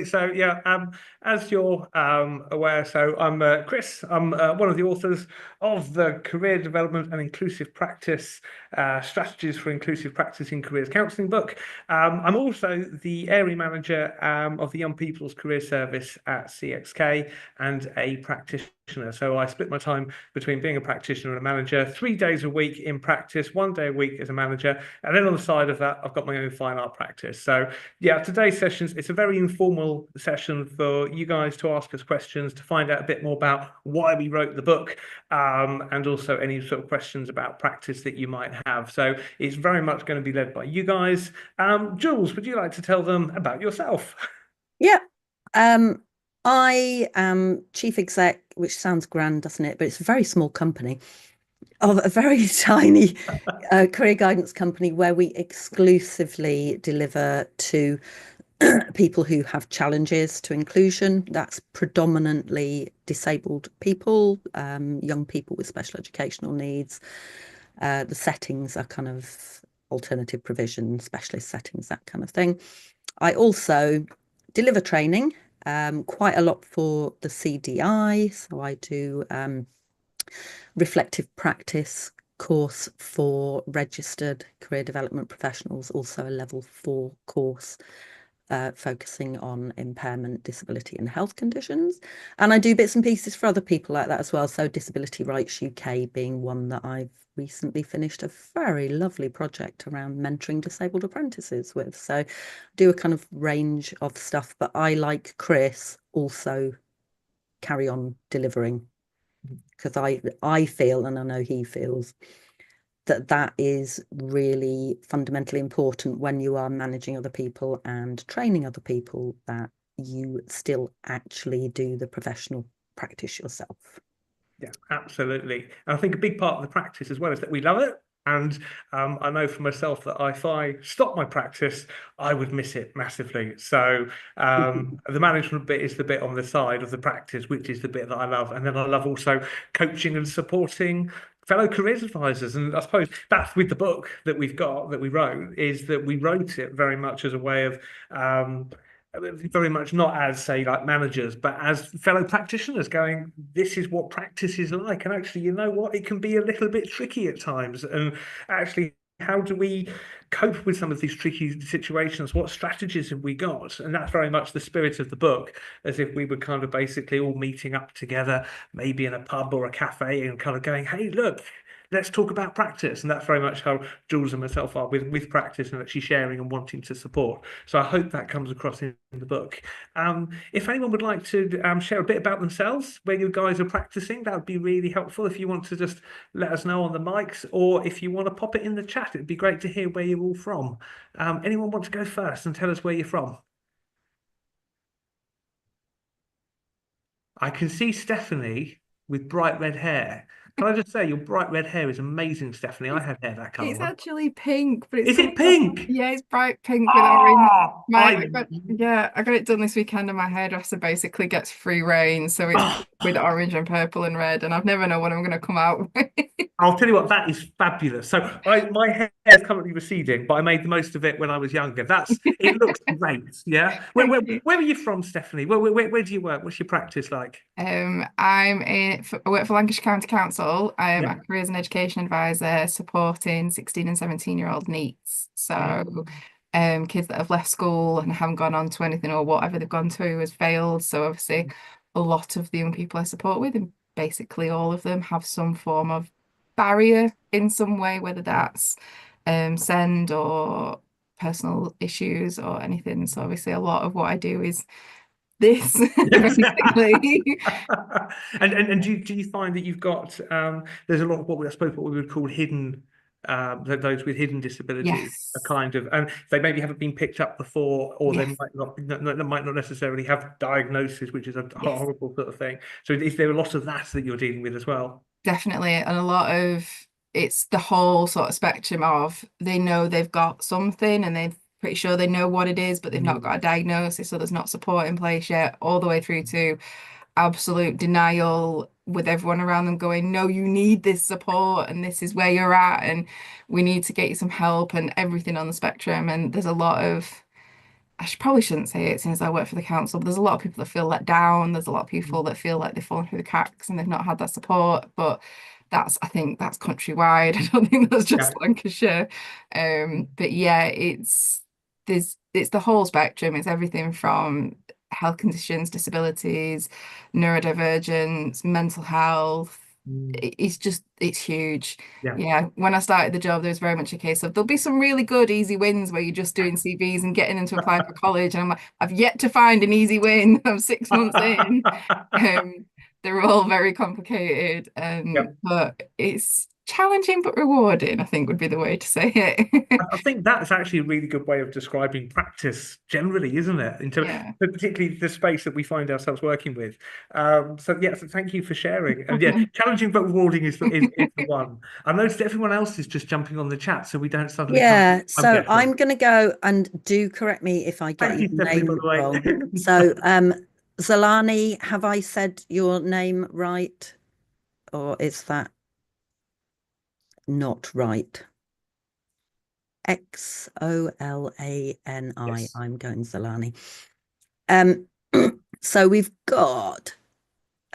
So yeah, as you're aware, so I'm Chris. I'm one of the authors of the Career Development and Inclusive Practice Strategies for Inclusive Practice in Careers Counselling book. I'm also the area manager of the Young People's Career Service at CXK and a practitioner. So I split my time between being a practitioner and a manager, 3 days a week in practice, 1 day a week as a manager, and then on the side of that, I've got my own fine art practice. So yeah, today's sessions, it's a very informal session for you guys to ask us questions, to find out a bit more about why we wrote the book, and also any sort of questions about practice that you might have. So it's very much going to be led by you guys. Jules, would you like to tell them about yourself? Yeah. Um, I am chief exec, which sounds grand, doesn't it? But it's a very small company of a very tiny career guidance company where we exclusively deliver to people who have challenges to inclusion. That's predominantly disabled people, young people with special educational needs. The settings are kind of alternative provision, specialist settings, that kind of thing. I also deliver training quite a lot for the CDI. So I do reflective practice course for registered career development professionals, also a level 4 course focusing on impairment, disability, and health conditions. And I do bits and pieces for other people like that as well. So Disability Rights UK being one that I've recently finished a very lovely project around mentoring disabled apprentices with. So do a kind of range of stuff, but I, like Chris, also carry on delivering because I feel, and I know he feels, that that is really fundamentally important when you are managing other people and training other people, that you still actually do the professional practice yourself. Yeah, absolutely. And I think a big part of the practice as well is that we love it. And I know for myself that if I stopped my practice, I would miss it massively. So the management bit is the bit on the side of the practice, which is the bit that I love. And then I love also coaching and supporting fellow careers advisors. And I suppose that's with the book that we've got, that we wrote, is that we wrote it very much as a way of very much not as, say, like managers, but as fellow practitioners going, this is what practice is like. And actually, you know what? It can be a little bit tricky at times. And actually, how do we cope with some of these tricky situations? What strategies have we got? And that's very much the spirit of the book, as if we were kind of basically all meeting up together, maybe in a pub or a cafe, and kind of going, hey, look, let's talk about practice. And that's very much how Jules and myself are with practice, and actually sharing and wanting to support. So I hope that comes across in the book. If anyone would like to share a bit about themselves, where you guys are practicing, that would be really helpful. If you want to just let us know on the mics, or if you want to pop it in the chat, it'd be great to hear where you're all from. Anyone want to go first and tell us where you're from? I can see Stephanie with bright red hair. Can I just say, your bright red hair is amazing, Stephanie. I It's had hair that color it's once. actually pink, but it's Is come it from, pink? yeah, it's bright pink with orange. Ah, I got it done this weekend, and my hairdresser basically gets free reign, so it's oh, with orange and purple and red, and I've never know what I'm going to come out with. I'll tell you what, that is fabulous. So my hair is currently receding, but I made the most of it when I was younger. It looks great. Yeah. Thank you. Where are you from, Stephanie? Where do you work? What's your practice like? I work for Lancashire County Council. I'm Yeah. a careers and education advisor supporting 16 and 17-year-old NEETs. Mm. So, kids that have left school and haven't gone on to anything, or whatever they've gone to has failed. So obviously, a lot of the young people I support with, and basically all of them, have some form of barrier in some way, whether that's send or personal issues or anything. So obviously, a lot of what I do is this, Yes. basically. And do you find that you've got there's a lot of I suppose what we would call hidden those with hidden disabilities, a Yes. kind of, and they maybe haven't been picked up before, or they Yes. might not necessarily have diagnosis, which is a Yes. horrible sort of thing. So is there a lot of that you're dealing with as well? Definitely. And a lot of it's the whole sort of spectrum of they know they've got something and they're pretty sure they know what it is, but they've not Mm. got a diagnosis, so there's not support in place yet, all the way through to absolute denial with everyone around them going, no, you need this support and this is where you're at and we need to get you some help and everything on the spectrum. And there's a lot of probably shouldn't say it since I work for the council, but there's a lot of people that feel let down. There's a lot of people that feel like they've fallen through the cracks and they've not had that support. But I think that's countrywide. I don't think that's Yeah. just Lancashire. But yeah, it's the whole spectrum. It's everything from health conditions, disabilities, neurodivergence, mental health. Mm. It's huge. Yeah. Yeah, when I started the job, there was very much a case of there'll be some really good easy wins where you're just doing CVs and getting them to apply for college. And I'm like, I've yet to find an easy win. I'm 6 months in. Um, they're all very complicated, Yep. but it's challenging but rewarding, I think would be the way to say it. I think that's actually a really good way of describing practice generally, isn't it? Yeah. Particularly the space that we find ourselves working with. So yeah, so thank you for sharing. And yeah, challenging but rewarding is the one. I noticed everyone else is just jumping on the chat, so we don't suddenly come. Yeah, I'm so guessing. I'm going to go and do correct me if I get Thank your you, Stephanie, by name the way. wrong. So, Zolani, have I said your name right? Or is that not right? Xolani. Yes. I'm going Zolani. Um, so we've got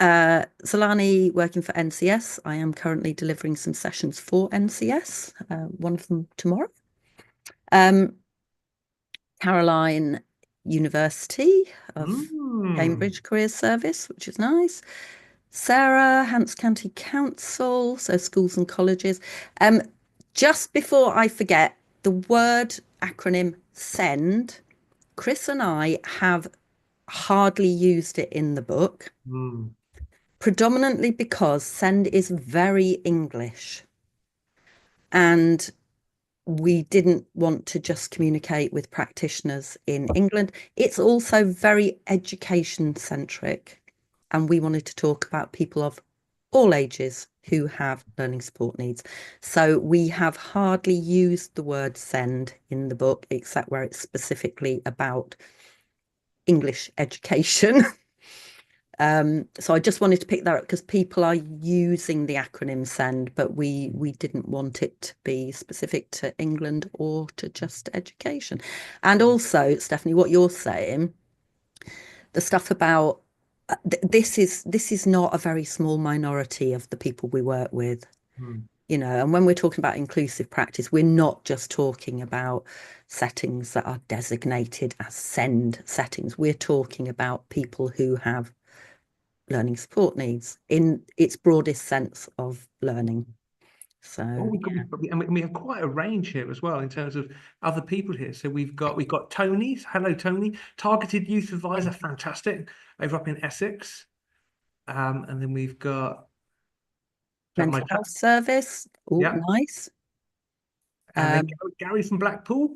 Zolani working for NCS. I am currently delivering some sessions for NCS, one of them tomorrow. Caroline University of Mm. Cambridge Careers Service, which is nice. Sarah, Hants County Council, so schools and colleges. Just before I forget, the word acronym SEND, Chris and I have hardly used it in the book, Mm. predominantly because SEND is very English. And we didn't want to just communicate with practitioners in England. It's also very education centric. And we wanted to talk about people of all ages who have learning support needs. So we have hardly used the word send in the book, except where it's specifically about English education. So I just wanted to pick that up because people are using the acronym SEND, but we didn't want it to be specific to England or to just education. And also, Stephanie, what you're saying, the stuff about this is not a very small minority of the people we work with, Mm. you know, and when we're talking about inclusive practice, we're not just talking about settings that are designated as SEND settings. We're talking about people who have learning support needs in its broadest sense of learning. Oh, So yeah. we have quite a range here as well in terms of other people here. So we've got Tony. Hello, Tony. Targeted Youth Advisor, fantastic, over up in Essex. And then we've got that my Mental health service. Oh, yeah, nice. and then Um, Gary from Blackpool.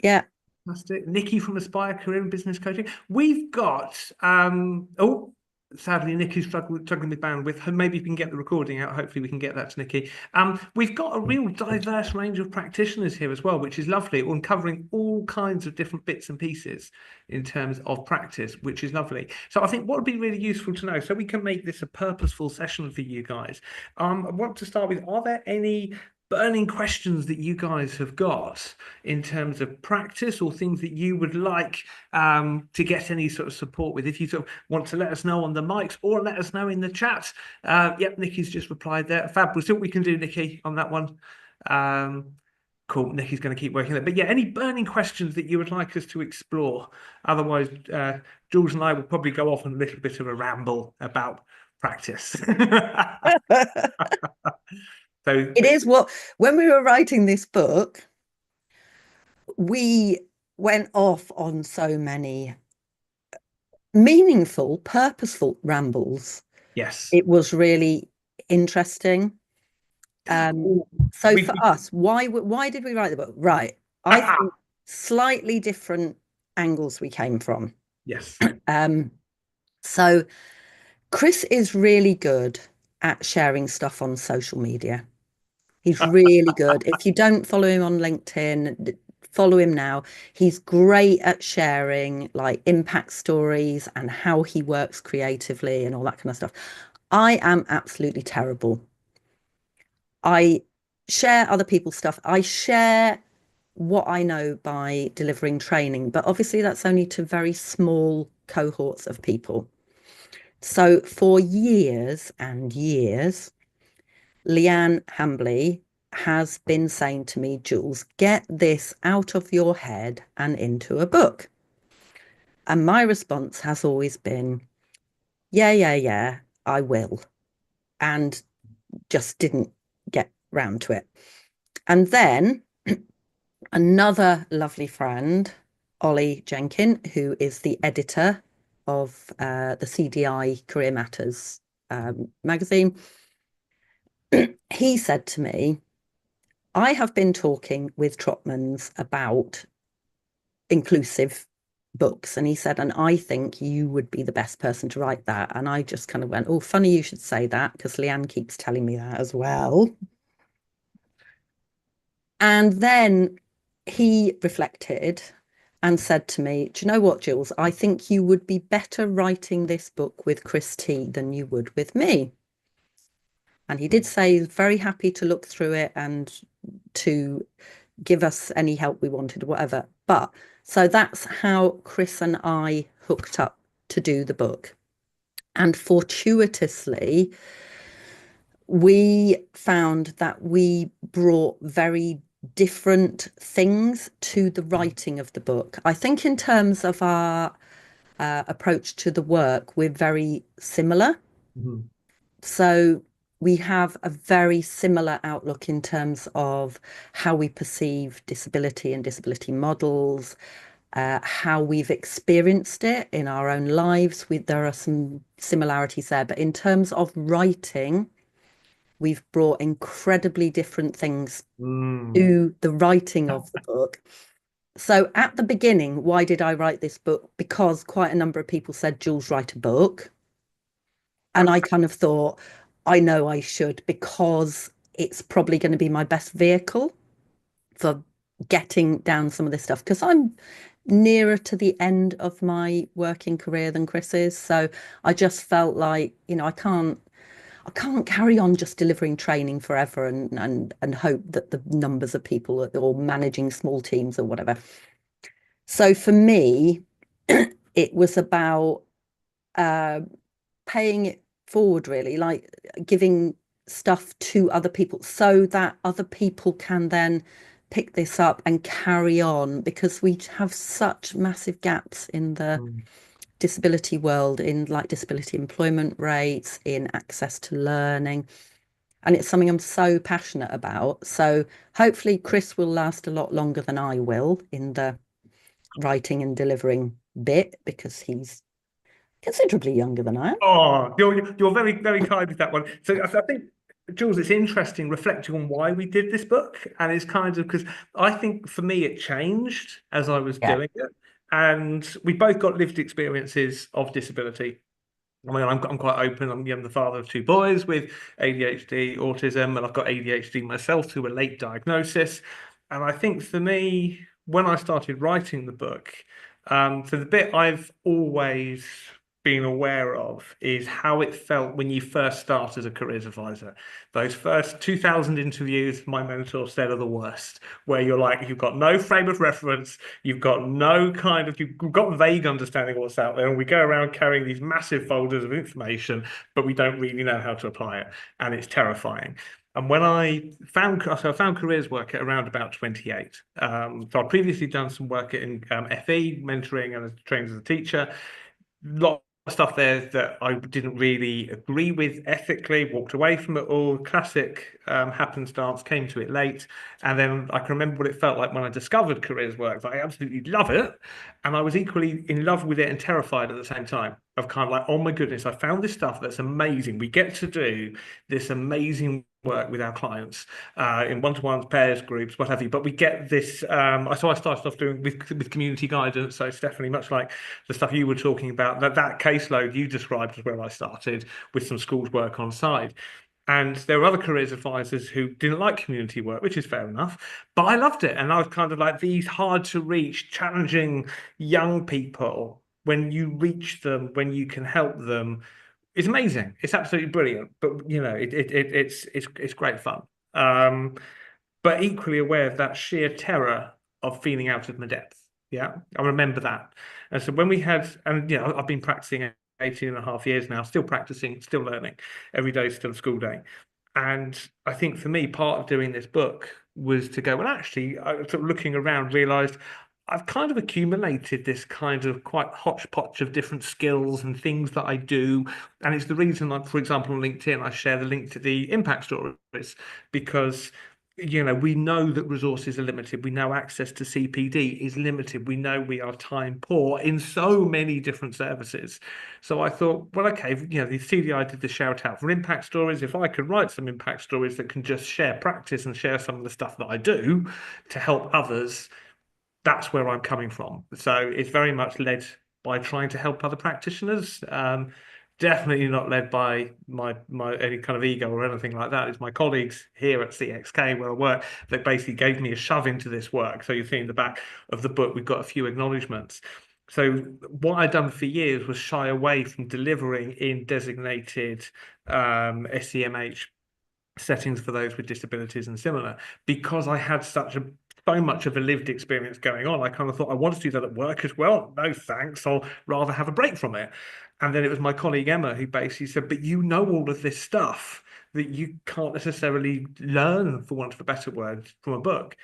yeah, Fantastic. Nikki from Aspire Career and Business Coaching. We've got oh, sadly Nikki's struggling with bandwidth. Maybe we can get the recording out. Hopefully we can get that to Nikki. We've got a real diverse range of practitioners here as well, which is lovely, on covering all kinds of different bits and pieces in terms of practice, which is lovely. So I think what would be really useful to know, so we can make this a purposeful session for you guys. I want to start with, are there any burning questions that you guys have got in terms of practice, or things that you would like to get any sort of support with? If you sort of want to let us know on the mics or let us know in the chat. Yep, Nikki's just replied there. Fab. We'll see what we can do, Nikki, on that one. Cool. Nikki's going to keep working there. But yeah, any burning questions that you would like us to explore? Otherwise, Jules and I will probably go off on a little bit of a ramble about practice. So it is what, when we were writing this book, we went off on so many meaningful, purposeful rambles. yes. It was really interesting. Oh, So we, for us, why did we write the book? Right. I think slightly different angles we came from. yes. So Chris is really good at sharing stuff on social media. He's really good. If you don't follow him on LinkedIn, follow him now. He's great at sharing like impact stories and how he works creatively and all that kind of stuff. I am absolutely terrible. I share other people's stuff. I share what I know by delivering training, but obviously that's only to very small cohorts of people. So for years and years, Leanne Hambley has been saying to me, Jules, get this out of your head and into a book. And my response has always been, yeah, I will. And just didn't get round to it. And then another lovely friend, Ollie Jenkin, who is the editor of the CDI Career Matters magazine, he said to me, I have been talking with Trotmans about inclusive books. And he said, and I think you would be the best person to write that. And I just kind of went, oh, funny you should say that, because Leanne keeps telling me that as well. And then he reflected and said to me, do you know what, Jules? I think you would be better writing this book with Chris T than you would with me. And he did say he's very happy to look through it and to give us any help we wanted, or whatever. But so that's how Chris and I hooked up to do the book. And fortuitously, we found that we brought very different things to the writing of the book. I think in terms of our approach to the work, we're very similar. Mhm. So we have a very similar outlook in terms of how we perceive disability and disability models, how we've experienced it in our own lives. There are some similarities there, but in terms of writing, we've brought incredibly different things to the writing of the book. So at the beginning, why did I write this book? Because quite a number of people said, Jules, write a book. And I kind of thought, I know I should, because it's probably going to be my best vehicle for getting down some of this stuff, because I'm nearer to the end of my working career than Chris is. So I just felt like, I can't carry on just delivering training forever and hope that the numbers of people or managing small teams or whatever. So for me, it was about paying it forward, really, like giving stuff to other people so that other people can then pick this up and carry on, because we have such massive gaps in the disability world, in like disability employment rates, in access to learning. And it's something I'm so passionate about. So hopefully Chris will last a lot longer than I will in the writing and delivering bit, because he's considerably younger than I am. Oh, you're very, very kind with that one. So I think, Jules, it's interesting reflecting on why we did this book, and it's kind of because I think for me it changed as I was Yeah. doing it, and we both got lived experiences of disability. I mean, I'm quite open. I'm the father of two boys with ADHD, autism, and I've got ADHD myself to a late diagnosis. And I think for me, when I started writing the book, so the bit I've always been aware of is how it felt when you first start as a careers advisor. Those first 2,000 interviews, my mentor said, are the worst, where you're like, you've got no frame of reference, you've got you've got vague understanding of what's out there, and we go around carrying these massive folders of information, but we don't really know how to apply it, and it's terrifying. And when I found careers work at around about 28. So I'd previously done some work in FE, mentoring and trained as a teacher. Lot of stuff there that I didn't really agree with ethically, walked away from it all. Classic happenstance, came to it late. And then I can remember what it felt like when I discovered careers work. I absolutely love it. And I was equally in love with it and terrified at the same time, of kind of like, oh my goodness, I found this stuff that's amazing. We get to do this amazing work with our clients in one-to-ones, pairs, groups, what have you. But we get this. So I started off doing with community guidance. So Stephanie, much like the stuff you were talking about, that caseload you described is where I started, with some schools work on side. And there were other careers advisors who didn't like community work, which is fair enough. But I loved it. And I was kind of like, these hard to reach, challenging young people, when you reach them, when you can help them, it's amazing. It's absolutely brilliant. But it's great fun. But equally aware of that sheer terror of feeling out of my depth. Yeah, I remember that. And so when we had, and I've been practicing 18 and a half years now, still practicing, still learning. Every day is still a school day. And I think for me, part of doing this book was to go, well, actually, I sort of looking around, realized I've kind of accumulated this kind of quite hodgepodge of different skills and things that I do. And it's the reason, like, for example, on LinkedIn, I share the link to the impact stories because we know that resources are limited. We know access to CPD is limited. We know we are time poor in so many different services. So I thought, well, okay, the CDI did the shout out for impact stories. If I could write some impact stories that can just share practice and share some of the stuff that I do to help others, that's where I'm coming from. So it's very much led by trying to help other practitioners. Definitely not led by my any kind of ego or anything like that. It's my colleagues here at CXK where I work that basically gave me a shove into this work. So you see in the back of the book, we've got a few acknowledgements. So what I'd done for years was shy away from delivering in designated SEMH settings for those with disabilities and similar, because I had so much of a lived experience going on. I kind of thought I want to do that at work as well. No, thanks. I'll rather have a break from it. And then it was my colleague Emma who basically said, but you know all of this stuff that you can't necessarily learn, for want of a better word, from a book.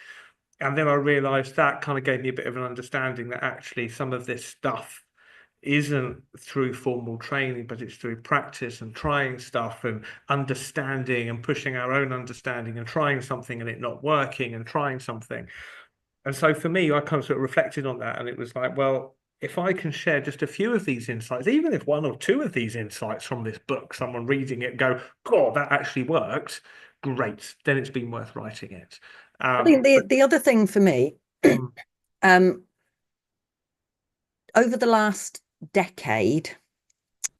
And then I realized that kind of gave me a bit of an understanding that actually some of this stuff isn't through formal training, but it's through practice and trying stuff and understanding and pushing our own understanding and trying something and it not working and trying something. And so for me, I kind of sort of reflected on that, and it was like, well, if I can share just a few of these insights, even if one or two of these insights from this book, someone reading it go, God, that actually works, great, then it's been worth writing it. I think the other thing for me, over the last decade,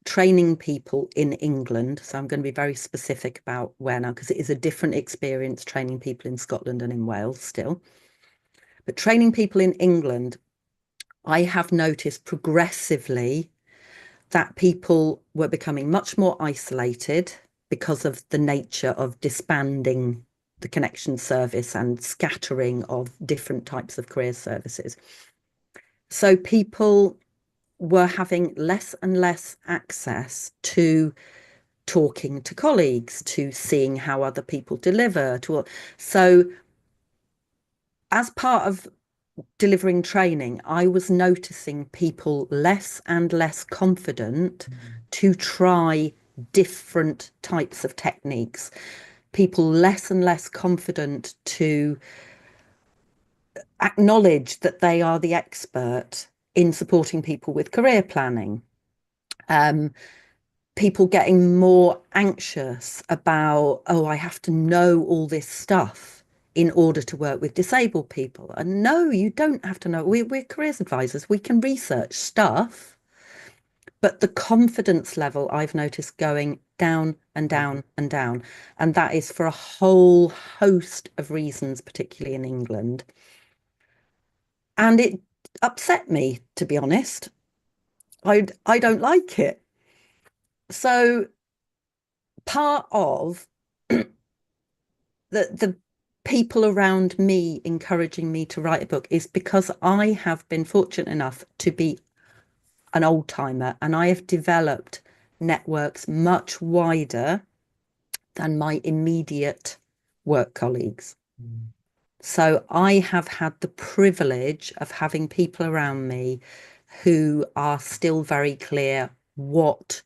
training people in England, so I'm going to be very specific about where now, because it is a different experience training people in Scotland and in Wales still. But training people in England, I have noticed progressively that people were becoming much more isolated because of the nature of disbanding the connection service and scattering of different types of career services. So people were having less and less access to talking to colleagues, to seeing how other people deliver. So as part of delivering training, I was noticing people less and less confident to try different types of techniques, people less and less confident to acknowledge that they are the expert in supporting people with career planning. People getting more anxious about, oh, I have to know all this stuff in order to work with disabled people. And no, you don't have to know. We're careers advisors. We can research stuff, but the confidence level I've noticed going down and down and down. And that is for a whole host of reasons, particularly in England. And it upset me, to be honest. I don't like it. So part of the people around me encouraging me to write a book is because I have been fortunate enough to be an old timer, and I have developed networks much wider than my immediate work colleagues. So I have had the privilege of having people around me who are still very clear what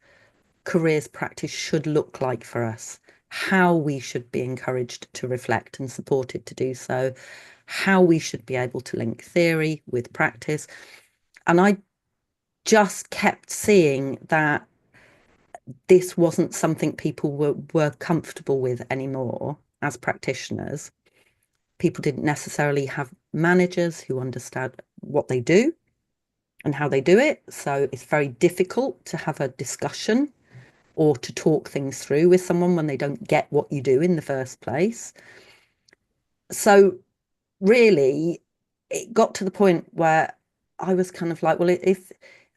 careers practice should look like for us, how we should be encouraged to reflect and supported to do so, how we should be able to link theory with practice. And I just kept seeing that this wasn't something people were comfortable with anymore as practitioners. People didn't necessarily have managers who understand what they do and how they do it. So it's very difficult to have a discussion or to talk things through with someone when they don't get what you do in the first place. So really, it got to the point where I was kind of like, well, if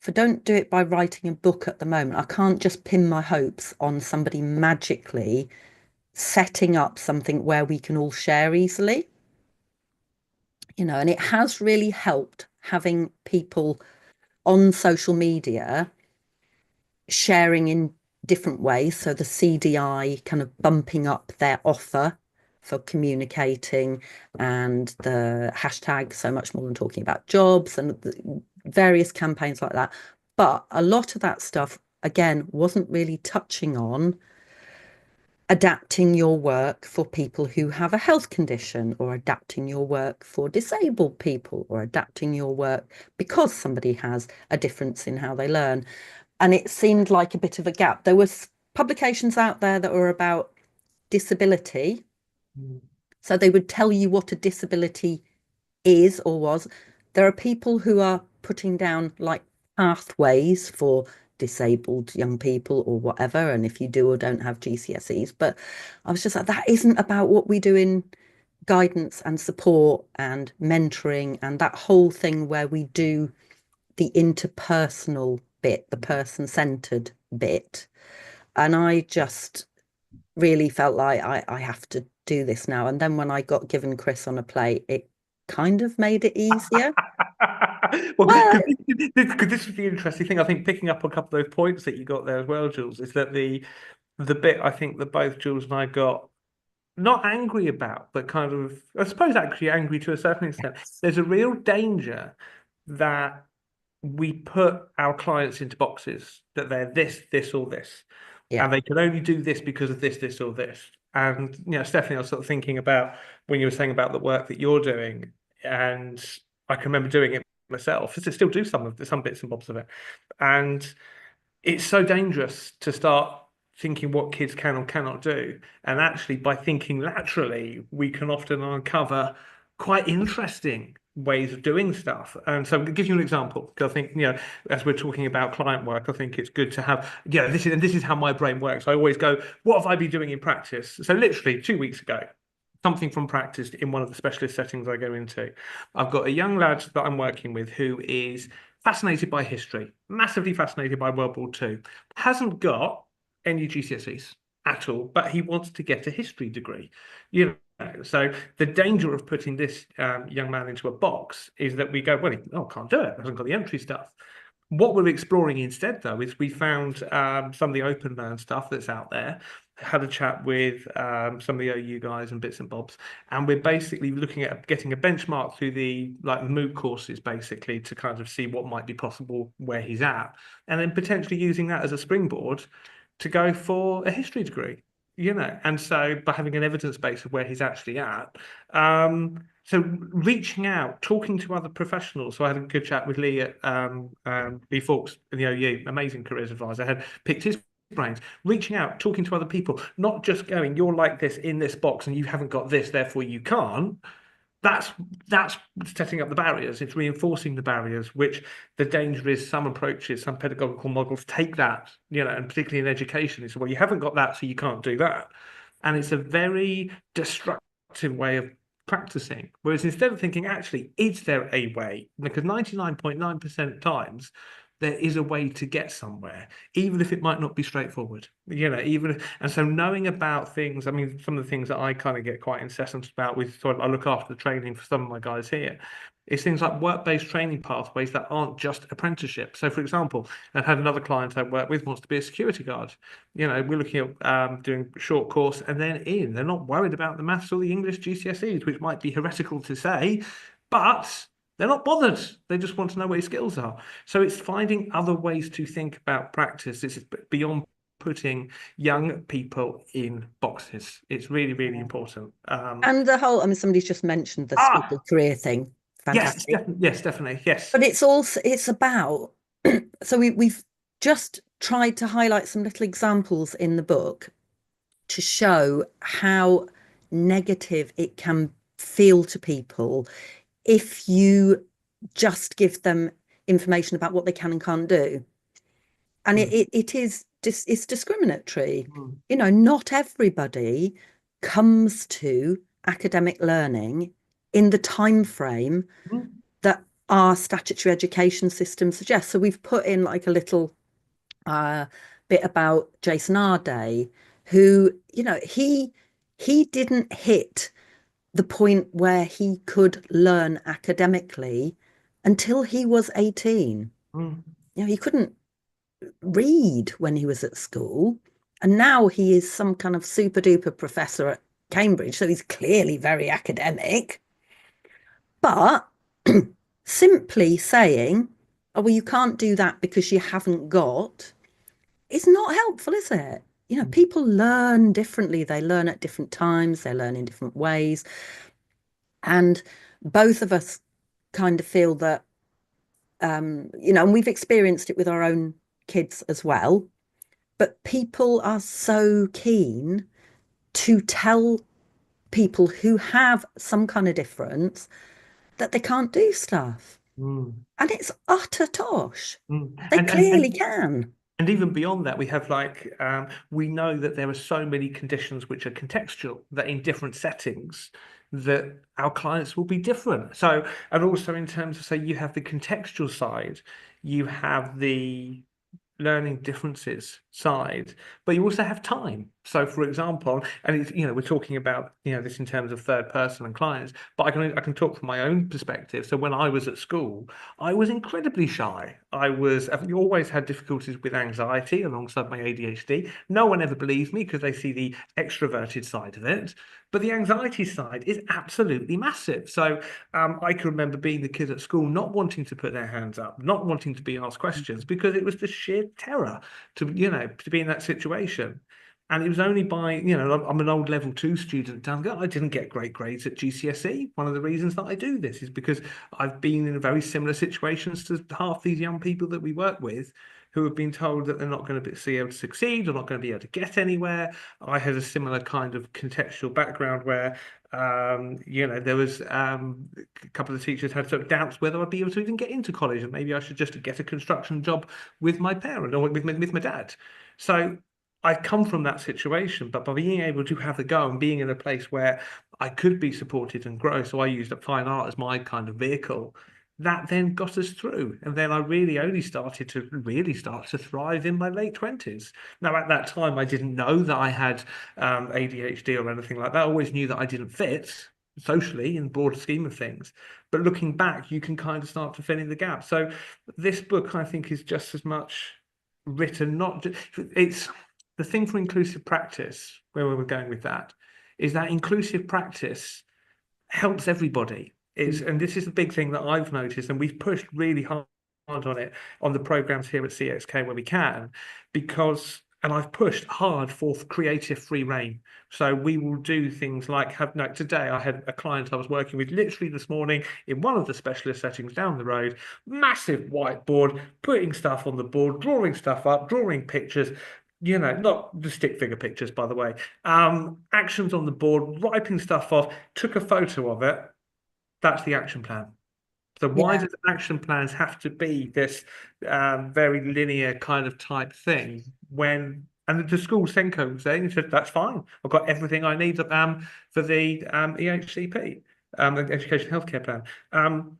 I don't do it by writing a book at the moment, I can't just pin my hopes on somebody magically setting up something where we can all share easily. and it has really helped having people on social media sharing in different ways. So the CDI kind of bumping up their offer for communicating, and the hashtag so much more than talking about jobs, and the various campaigns like that. But a lot of that stuff, again, wasn't really touching on adapting your work for people who have a health condition, or adapting your work for disabled people, or adapting your work because somebody has a difference in how they learn. And it seemed like a bit of a gap. There was publications out there that were about disability. Mm. So they would tell you what a disability is or was. There are people who are putting down like pathways for disabled young people or whatever, and if you do or don't have GCSEs. But I was just like, that isn't about what we do in guidance and support and mentoring and that whole thing where we do the interpersonal bit, the person-centered bit. And I just really felt like I have to do this now. And then when I got given Chris on a plate, it kind of made it easier. Well, Well, because this is the interesting thing. I think picking up a couple of those points that you got there as well, Jules, is that the bit I think that both Jules and I got not angry about, but kind of, I suppose, actually angry to a certain extent. There's a real danger that we put our clients into boxes, that they're this, or this, yeah, and they can only do this because of this, or this. And Stephanie, I was sort of thinking about when you were saying about the work that you're doing, and I can remember doing it myself. To still do some bits and bobs of it, and it's so dangerous to start thinking what kids can or cannot do. And actually, by thinking laterally, we can often uncover quite interesting ways of doing stuff. And so, I'll give you an example, because I think, as we're talking about client work, I think it's good to have, this is how my brain works. I always go, what have I been doing in practice? So, literally 2 weeks ago, something from practice in one of the specialist settings I go into. I've got a young lad that I'm working with who is fascinated by history, massively fascinated by World War II, hasn't got any GCSEs at all, but he wants to get a history degree. So the danger of putting this young man into a box is that we go, well, can't do it, hasn't got the entry stuff. What we're exploring instead, though, is we found some of the open learn stuff that's out there, had a chat with some of the OU guys and bits and bobs, and we're basically looking at getting a benchmark through the MOOC courses, basically, to kind of see what might be possible where he's at, and then potentially using that as a springboard to go for a history degree. And so by having an evidence base of where he's actually at, so reaching out, talking to other professionals. So I had a good chat with Lee at Lee Fawkes in the OU, amazing careers advisor. I had picked his brains, reaching out, talking to other people, not just going, you're like this in this box and you haven't got this, therefore you can't. That's setting up the barriers. It's reinforcing the barriers, which the danger is some approaches, some pedagogical models take that, and particularly in education, it's, well, you haven't got that, so you can't do that. And it's a very destructive way of practicing. Whereas instead of thinking, actually, is there a way? Because 99.9% times there is a way to get somewhere, even if it might not be straightforward. And so knowing about things, I mean, some of the things that I kind of get quite incessant about with, so I look after the training for some of my guys here, is things like work-based training pathways that aren't just apprenticeship. So, for example, I've had another client I work with wants to be a security guard. We're looking at doing a short course and then they're not worried about the maths or the English GCSEs, which might be heretical to say, but they're not bothered. They just want to know what your skills are. So it's finding other ways to think about practice. This is beyond putting young people in boxes. It's really, really important. and the whole, I mean, somebody's just mentioned the special career thing. Fantastic. Yes, definitely. Yes. But it's about, so we've just tried to highlight some little examples in the book to show how negative it can feel to people if you just give them information about what they can and can't do. And it's discriminatory. Not everybody comes to academic learning in the time frame that our statutory education system suggests. So we've put in like a little bit about Jason Arday, who, he didn't hit the point where he could learn academically until he was 18. Mm. He couldn't read when he was at school. And now he is some kind of super duper professor at Cambridge. So he's clearly very academic. But simply saying, oh, well, you can't do that because you haven't got, is not helpful, is it? People learn differently. They learn at different times. They learn in different ways. And both of us kind of feel that, and we've experienced it with our own kids as well. But people are so keen to tell people who have some kind of difference that they can't do stuff. Mm. And it's utter tosh. Mm. They And, clearly can. and even beyond that, we have we know that there are so many conditions which are contextual, that in different settings that our clients will be different. So, and also in terms of, say, you have the contextual side, you have the learning differences side, but you also have time. So, for example, and it's, we're talking about this in terms of third person and clients, but I can talk from my own perspective. So when I was at school, I was incredibly shy. I've always had difficulties with anxiety alongside my ADHD. No one ever believes me because they see the extroverted side of it, but the anxiety side is absolutely massive. So I can remember being the kid at school not wanting to put their hands up, not wanting to be asked questions because it was the sheer terror to be in that situation. And it was only by, I'm an old level 2 student. I didn't get great grades at GCSE. One of the reasons that I do this is because I've been in very similar situations to half these young people that we work with who have been told that they're not going to be able to succeed or not going to be able to get anywhere. I had a similar kind of contextual background where there was a couple of the teachers had sort of doubts whether I'd be able to even get into college, and maybe I should just get a construction job with my parent or with my dad. So I come from that situation, but by being able to have a go and being in a place where I could be supported and grow, so I used fine art as my kind of vehicle. That then got us through, and then I really only started to thrive in my late 20s. Now, at that time, I didn't know that I had ADHD or anything like that. I always knew that I didn't fit socially in the broader scheme of things. But looking back, you can kind of start to fill in the gap. So this book, I think, is just as much written, not just, it's the thing for inclusive practice, where we were going with that, is that inclusive practice helps everybody. And this is the big thing that I've noticed, and we've pushed really hard on it on the programs here at CXK where we can, because and I've pushed hard for creative free reign. So we will do things like today I had a client I was working with literally this morning in one of the specialist settings down the road, massive whiteboard, putting stuff on the board, drawing stuff up, drawing pictures, not the stick figure pictures, by the way, actions on the board, wiping stuff off, took a photo of it. That's the action plan. So why does action plans have to be this very linear kind of type thing and the school Senko was saying, he said, that's fine. I've got everything I need for the EHCP, the Education Healthcare Plan.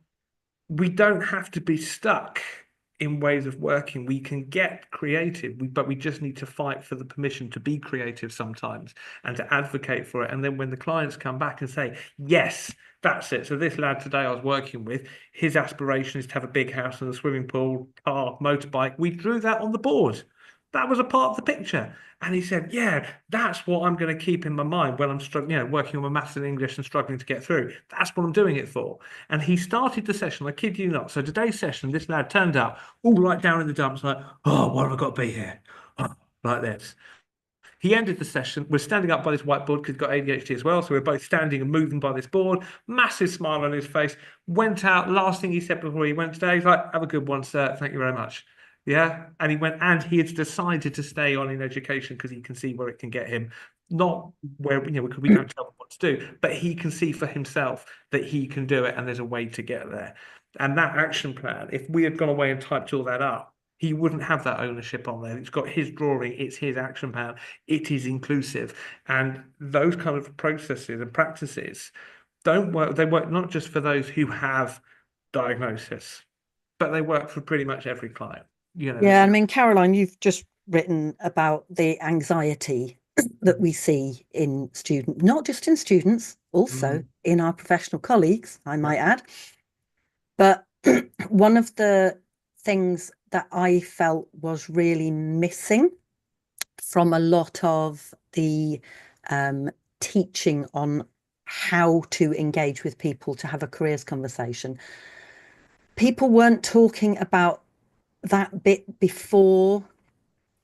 We don't have to be stuck in ways of working. We can get creative, but we just need to fight for the permission to be creative sometimes and to advocate for it. And then when the clients come back and say, yes, that's it. So this lad today I was working with, his aspiration is to have a big house and a swimming pool, car, motorbike. We drew that on the board. That was a part of the picture. And he said, yeah, that's what I'm going to keep in my mind when I'm struggling, working on my maths and English and struggling to get through. That's what I'm doing it for. And he started the session, I kid you not. So today's session, this lad turned up all right down in the dumps, like, oh, why have I got to be here? Oh, like this. He ended the session. We're standing up by this whiteboard because he's got ADHD as well. So we're both standing and moving by this board. Massive smile on his face. Went out. Last thing he said before he went today, he's like, have a good one, sir. Thank you very much. Yeah. And he went, and he had decided to stay on in education because he can see where it can get him. Not where, because we don't tell him what to do, but he can see for himself that he can do it and there's a way to get there. And that action plan, if we had gone away and typed all that up, he wouldn't have that ownership on there. It's got his drawing, it's his action plan, it is inclusive. And those kind of processes and practices don't work. They work not just for those who have diagnosis, but they work for pretty much every client. Yeah, I mean, Caroline, you've just written about the anxiety that we see in students, not just in students, also in our professional colleagues, I might add. But one of the things that I felt was really missing from a lot of the teaching on how to engage with people to have a careers conversation, people weren't talking about that bit before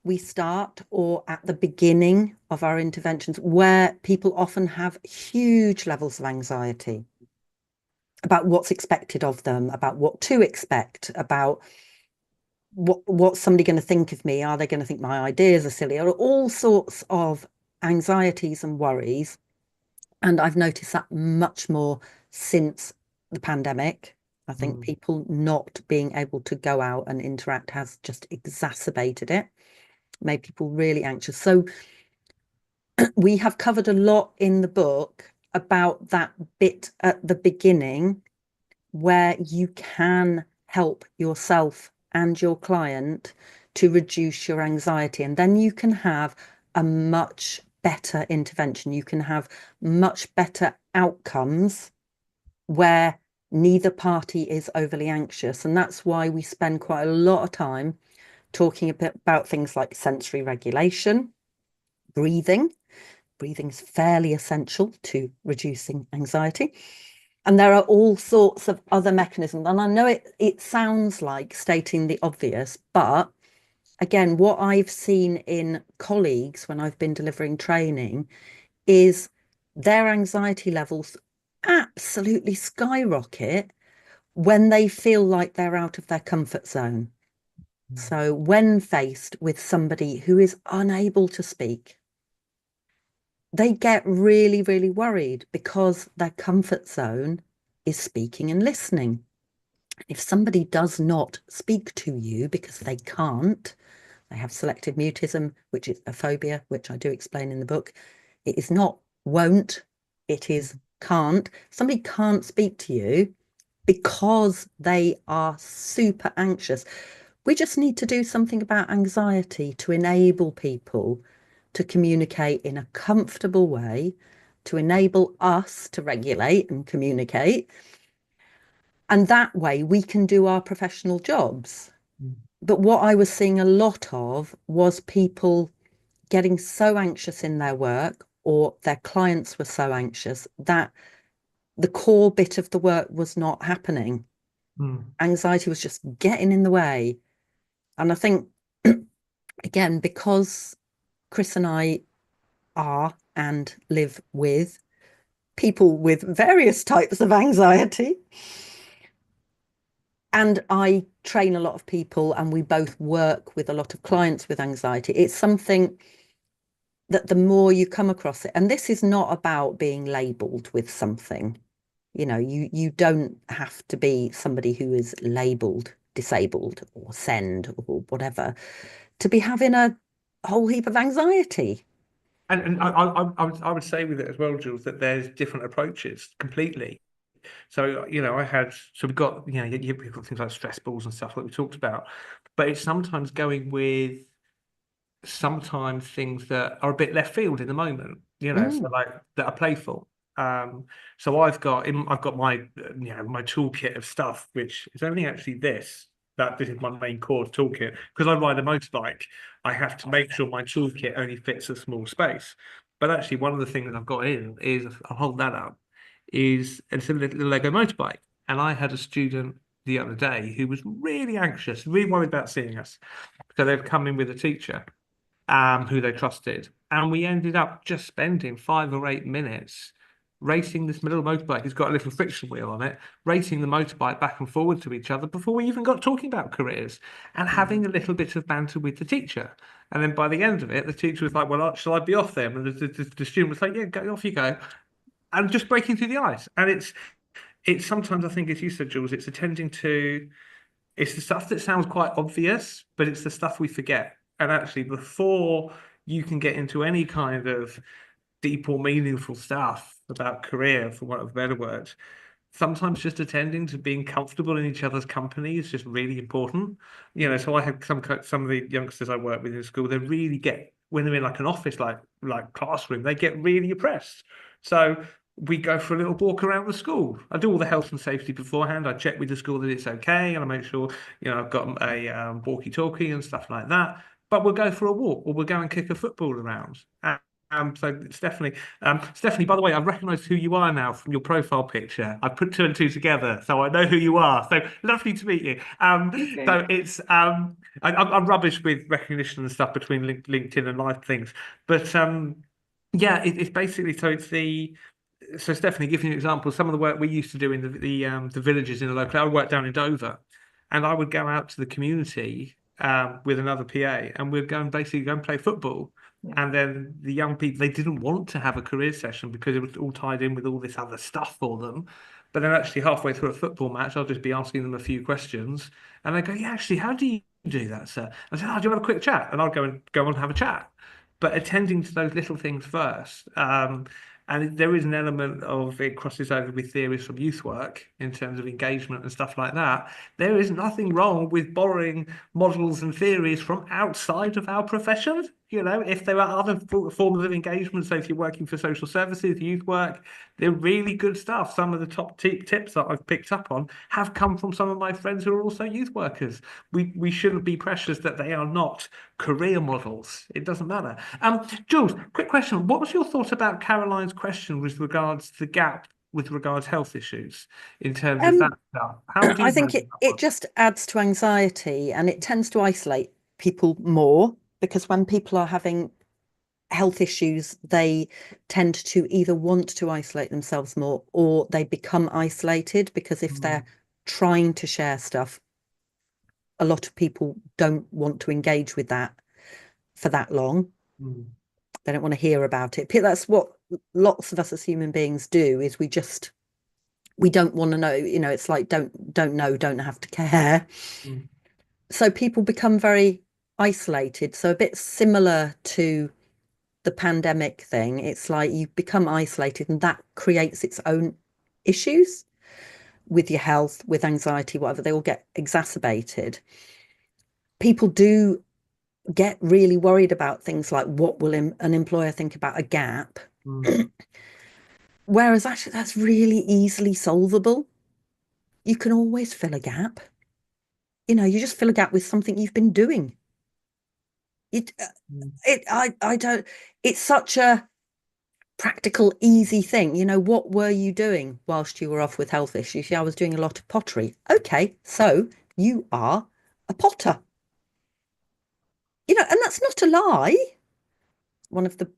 we start or at the beginning of our interventions, where people often have huge levels of anxiety about what's expected of them, about what to expect, about what's somebody going to think of me? Are they going to think my ideas are silly? Or all sorts of anxieties and worries. And I've noticed that much more since the pandemic. I think people not being able to go out and interact has just exacerbated it, made people really anxious. So we have covered a lot in the book about that bit at the beginning where you can help yourself and your client to reduce your anxiety. And then you can have a much better intervention. You can have much better outcomes where neither party is overly anxious. And that's why we spend quite a lot of time talking a bit about things like sensory regulation, breathing. Breathing is fairly essential to reducing anxiety. And there are all sorts of other mechanisms. And I know it sounds like stating the obvious, but again, what I've seen in colleagues when I've been delivering training is their anxiety levels absolutely skyrocket when they feel like they're out of their comfort zone. So when faced with somebody who is unable to speak, they get really, really worried because their comfort zone is speaking and listening. If somebody does not speak to you because they can't, they have selective mutism, which is a phobia, which I do explain in the book. It is not won't, it is can't. Somebody can't speak to you because they are super anxious. We just need to do something about anxiety to enable people to communicate in a comfortable way, to enable us to regulate and communicate. And that way we can do our professional jobs. But what I was seeing a lot of was people getting so anxious in their work, or their clients were so anxious that the core bit of the work was not happening. Anxiety was just getting in the way. And I think, again, because Chris and I are and live with people with various types of anxiety, and I train a lot of people and we both work with a lot of clients with anxiety, it's something that the more you come across it, and this is not about being labeled with something, you don't have to be somebody who is labeled disabled or SEND or whatever to be having a whole heap of anxiety. And I would say with it as well, Jules, that there's different approaches completely. So, we've got, you've got things like stress balls and stuff that we talked about, but it's sometimes going with sometimes things that are a bit left field in the moment, so like that are playful. So I've got my my toolkit of stuff, which is only actually this is my main core toolkit. Because I ride a motorbike, I have to make sure my toolkit only fits a small space. But actually, one of the things I've got in is, I'll hold that up, is it's a little Lego motorbike. And I had a student the other day who was really anxious, really worried about seeing us. So they've come in with a teacher who they trusted. And we ended up just spending 5 or 8 minutes racing this little motorbike. It's got a little friction wheel on it, racing the motorbike back and forward to each other before we even got talking about careers, and having a little bit of banter with the teacher. And then by the end of it, the teacher was like, "Well, shall I be off then?" And the student was like, "Yeah, go off you go." And just breaking through the ice. And it's sometimes, I think, as you said, Jules, it's the stuff that sounds quite obvious, but it's the stuff we forget. And actually, before you can get into any kind of deep or meaningful stuff about career, for want of a better word, sometimes just attending to being comfortable in each other's company is just really important. So I have some of the youngsters I work with in school, they really get when they're in like an office like classroom, they get really oppressed. So we go for a little walk around the school. I do all the health and safety beforehand. I check with the school that it's okay, and I make sure I've got a walkie-talkie and stuff like that. But we'll go for a walk, or we'll go and kick a football around. So Stephanie, by the way, I've recognized who you are now from your profile picture. I've put two and two together, so I know who you are. So lovely to meet you. Okay. So it's I'm rubbish with recognition and stuff between LinkedIn and live things, but yeah, it's basically so Stephanie, giving you an example, some of the work we used to do in the villages in the local, I worked down in Dover, and I would go out to the community with another PA, and we'd basically go and play football. Yeah. And then the young people, they didn't want to have a career session because it was all tied in with all this other stuff for them. But then actually halfway through a football match, I'll just be asking them a few questions, and they go, "Yeah, actually, how do you do that, sir?" I said, "Oh, do you want a quick chat?" And I'll go and have a chat. But attending to those little things first. And there is an element of it crosses over with theories from youth work in terms of engagement and stuff like that. There is nothing wrong with borrowing models and theories from outside of our profession. If there are other forms of engagement, so if you're working for social services, youth work, they're really good stuff. Some of the top tips that I've picked up on have come from some of my friends who are also youth workers. We shouldn't be precious that they are not career models. It doesn't matter. Jules, quick question. What was your thought about Caroline's question with regards to the gap with regards health issues in terms of that stuff? How would I you think manage it just adds to anxiety, and it tends to isolate people more, because when people are having health issues, they tend to either want to isolate themselves more, or they become isolated, because if they're trying to share stuff, a lot of people don't want to engage with that for that long. Mm. They don't want to hear about it. That's what lots of us as human beings do, is we don't want to know. It's like don't know, don't have to care. Mm. So people become very isolated. So a bit similar to the pandemic thing. It's like you become isolated, and that creates its own issues with your health, with anxiety, whatever. They all get exacerbated. People do get really worried about things like, what will an employer think about a gap? Mm. Whereas actually that's really easily solvable. You can always fill a gap. You just fill a gap with something you've been doing. Mm. I don't, it's such a practical, easy thing. What were you doing whilst you were off with health issues? Yeah, I was doing a lot of pottery. Okay, so you are a potter. And that's not a lie. One of the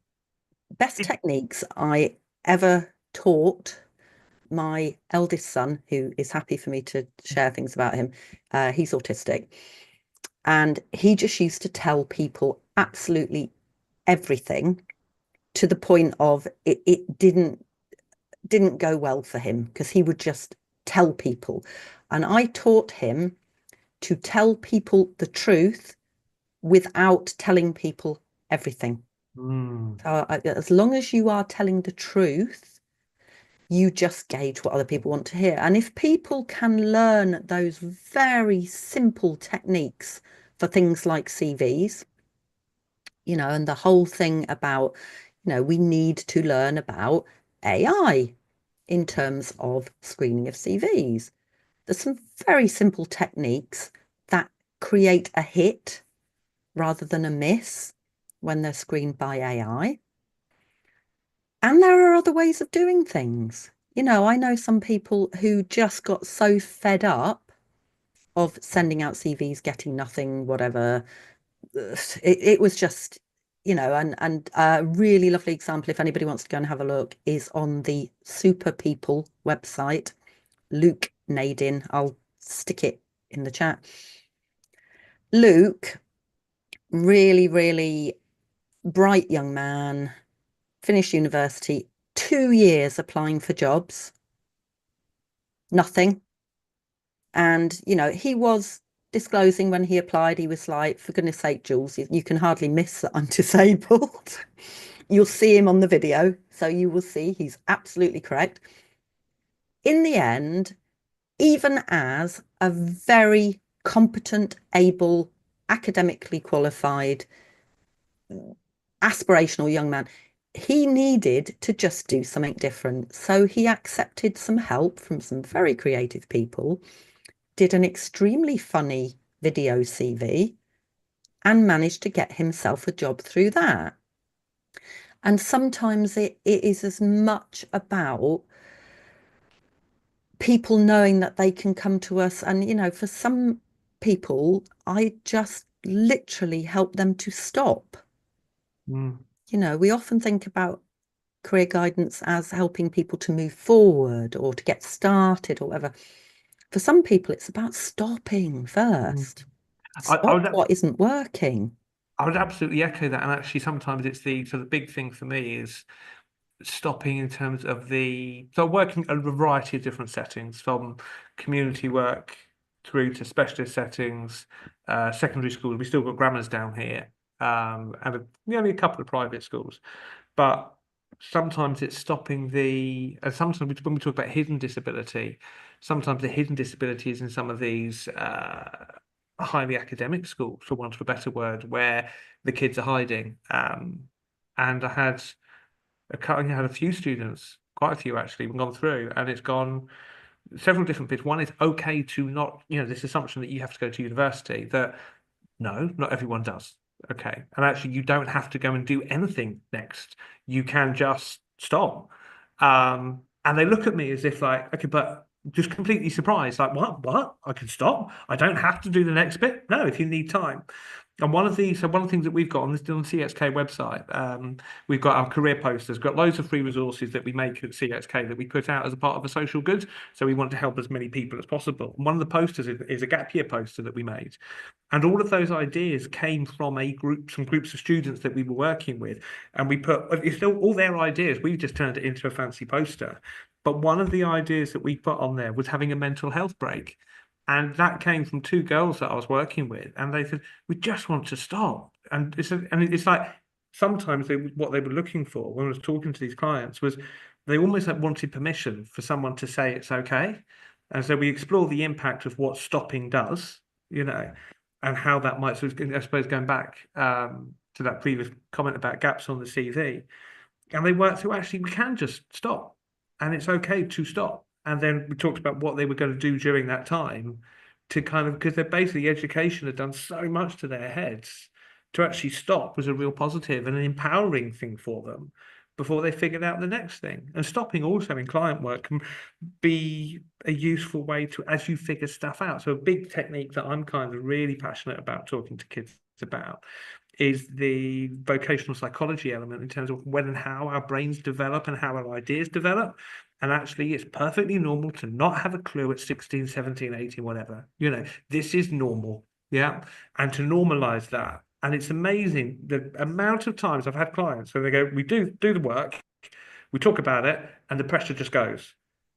best It, techniques I ever taught my eldest son, who is happy for me to share things about him, he's autistic, and he just used to tell people absolutely everything, to the point of it didn't go well for him, because he would just tell people. And I taught him to tell people the truth without telling people everything. mm. So as long as you are telling the truth, you just gauge what other people want to hear. And if people can learn those very simple techniques for things like CVs, and the whole thing about, we need to learn about AI in terms of screening of CVs. There's some very simple techniques that create a hit rather than a miss when they're screened by AI. And there are other ways of doing things. I know some people who just got so fed up of sending out CVs, getting nothing, whatever. It was just, and a really lovely example, if anybody wants to go and have a look, is on the Super People website. Luke Nadin, I'll stick it in the chat. Luke, really, really bright young man, finished university, 2 years applying for jobs, nothing. And, he was disclosing when he applied, he was like, for goodness sake, Jules, you can hardly miss that I'm disabled. You'll see him on the video. So you will see he's absolutely correct. in the end, even as a very competent, able, academically qualified, aspirational young man, he needed to just do something different. So he accepted some help from some very creative people, did an extremely funny video CV, and managed to get himself a job through that. And sometimes it is as much about people knowing that they can come to us. And, for some people, I just literally help them to stop. Mm. We often think about career guidance as helping people to move forward or to get started or whatever. For some people, it's about stopping first. I Stop would what isn't working. I would absolutely echo that. And actually, sometimes it's the big thing for me is stopping in terms of so working a variety of different settings, from community work through to specialist settings, secondary schools. We still got grammars down here, and only a couple of private schools. But sometimes it's stopping and sometimes when we talk about hidden disability, sometimes the hidden disability is in some of these highly academic schools, for want of a better word, where the kids are hiding. And I had a few students, quite a few actually, gone through, and it's gone several different bits. One is okay to not, this assumption that you have to go to university, that no, not everyone does. Okay. And actually, you don't have to go and do anything next. You can just stop. And they look at me as if like, okay, but just completely surprised, like, what? What? I can stop? I don't have to do the next bit? No, if you need time. And one of the things that we've got on the CXK website, we've got our career posters, got loads of free resources that we make at CXK that we put out as a part of a social good. So we want to help as many people as possible. And one of the posters is a gap year poster that we made. And all of those ideas came from some groups of students that we were working with. And it's still all their ideas. We just turned it into a fancy poster. But one of the ideas that we put on there was having a mental health break. And that came from two girls that I was working with. And they said, we just want to stop. And it's like sometimes what they were looking for when I was talking to these clients was they almost like wanted permission for someone to say it's okay. And so we explore the impact of what stopping does, and how that might, so I suppose going back to that previous comment about gaps on the CV, and they worked through actually we can just stop, and it's okay to stop. And then we talked about what they were going to do during that time to kind of, because they're basically education had done so much to their heads, to actually stop was a real positive and an empowering thing for them before they figured out the next thing. And stopping also in client work can be a useful way to, as you figure stuff out. So a big technique that I'm kind of really passionate about talking to kids about is the vocational psychology element in terms of when and how our brains develop and how our ideas develop. And actually, it's perfectly normal to not have a clue at 16, 17, 18, whatever. This is normal. Yeah. And to normalize that. And it's amazing the amount of times I've had clients where they go, we do the work, we talk about it, and the pressure just goes.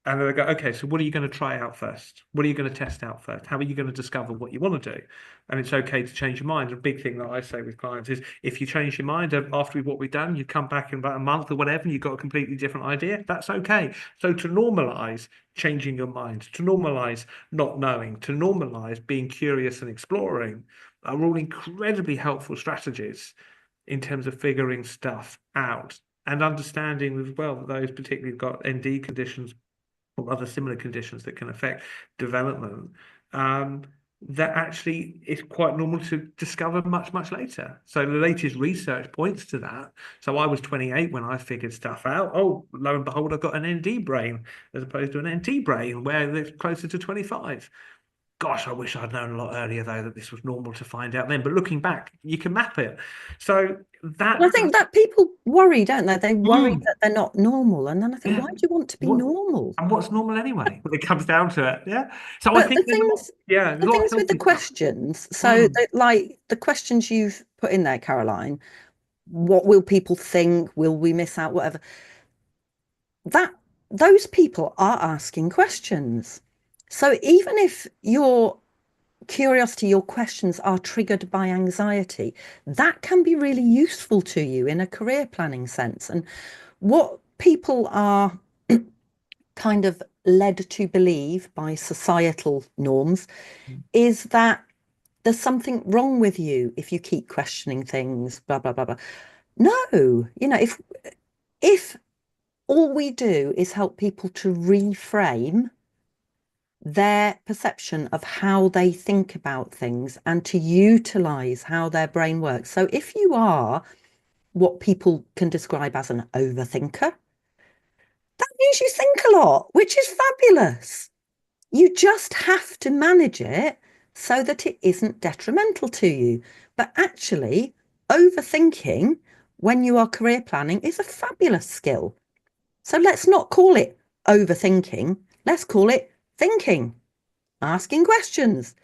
And then they go, okay, so what are you going to try out first? What are you going to test out first? How are you going to discover what you want to do? And it's okay to change your mind. A big thing that I say with clients is if you change your mind after what we've done, you come back in about a month or whatever, and you've got a completely different idea, that's okay. So to normalize changing your mind, to normalize not knowing, to normalize being curious and exploring are all incredibly helpful strategies in terms of figuring stuff out and understanding as well that those particularly got ND conditions or other similar conditions that can affect development, that actually is quite normal to discover much, much later. So the latest research points to that. So I was 28 when I figured stuff out. Oh, lo and behold, I've got an ND brain as opposed to an NT brain where it's closer to 25. Gosh, I wish I'd known a lot earlier, though, that this was normal to find out then. But looking back, you can map it. So that. I think that people worry, don't they? They worry Mm, that they're not normal. And then I think, yeah. why do you want to be What normal? and what's normal anyway when it comes down to it? Yeah. So I But think there's a lot, there's a the lot of things with the healthy stuff. questions, so Mm, like the questions you've put in there, Caroline, what will people think? Will we miss out? Whatever. That those people are asking questions. So even if your curiosity, your questions are triggered by anxiety, that can be really useful to you in a career planning sense. And what people are kind of led to believe by societal norms is that there's something wrong with you if you keep questioning things, blah, blah, blah, blah. No, if all we do is help people to reframe their perception of how they think about things and to utilize how their brain works. So if you are what people can describe as an overthinker, that means you think a lot, which is fabulous. You just have to manage it so that it isn't detrimental to you. But actually, overthinking when you are career planning is a fabulous skill. So let's not call it overthinking. Let's call it thinking, asking questions.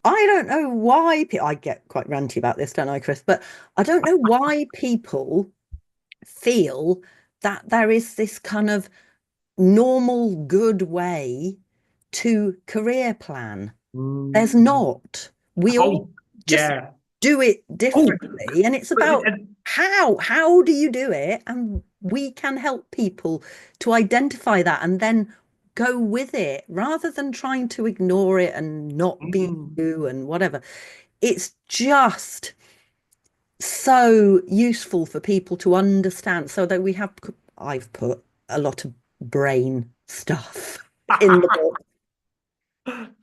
I don't know why I get quite ranty about this, don't I, Chris? But I don't know why people feel that there is this kind of normal, good way to career plan. There's Mm. not. We all Oh, just yeah. do it Oh, differently. And it's but about how do you do it? And we can help people to identify that and then go with it rather than trying to ignore it and not be mm, you and whatever. It's just so useful for people to understand. So that I've put a lot of brain stuff in the book